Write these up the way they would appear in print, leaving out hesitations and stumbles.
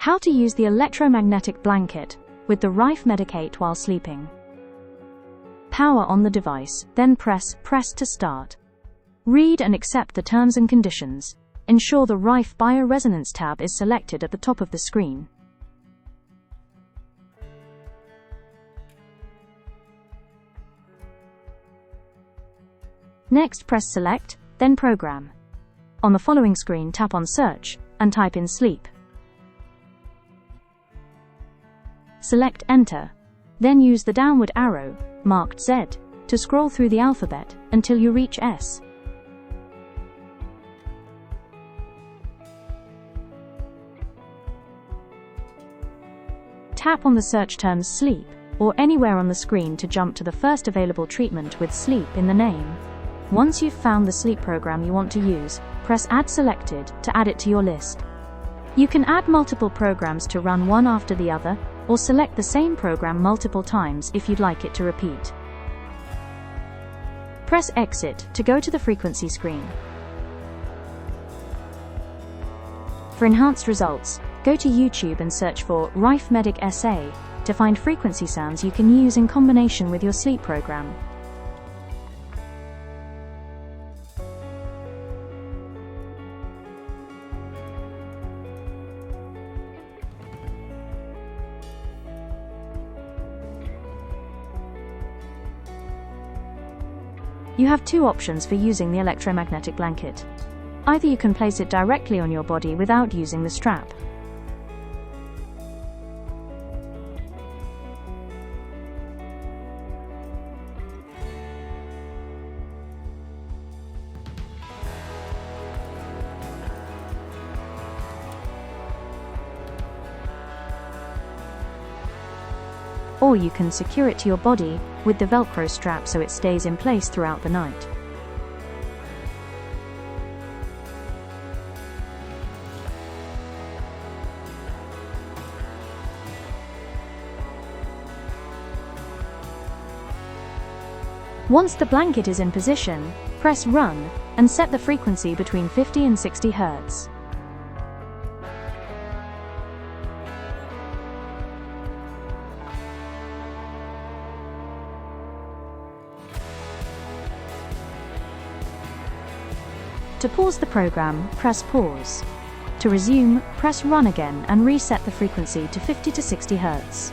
How to use the electromagnetic blanket with the Rife Medicate while sleeping. Power on the device, then press to start. Read and accept the terms and conditions. Ensure the Rife Bioresonance tab is selected at the top of the screen. Next, press Select, then Program. On the following screen, tap on Search and type in Sleep. Select Enter. Then use the downward arrow, marked Z, to scroll through the alphabet until you reach S. Tap on the search terms Sleep, or anywhere on the screen to jump to the first available treatment with Sleep in the name. Once you've found the sleep program you want to use, press Add Selected to add it to your list. You can add multiple programs to run one after the other, or select the same program multiple times if you'd like it to repeat. Press Exit to go to the frequency screen. For enhanced results, go to YouTube and search for Rife Medic SA to find frequency sounds you can use in combination with your sleep program. You have two options for using the electromagnetic blanket. Either you can place it directly on your body without using the strap. Or you can secure it to your body with the Velcro strap so it stays in place throughout the night. Once the blanket is in position, press Run and set the frequency between 50 and 60 Hz. To pause the program, press Pause. To resume, press Run again and reset the frequency to 50 to 60 Hz.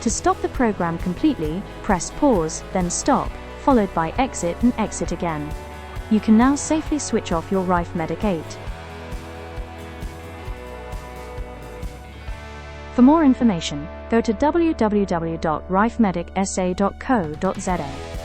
To stop the program completely, press Pause, then Stop, followed by Exit and Exit again. You can now safely switch off your Rife Medicate. For more information, go to www.rifemedicsa.co.za.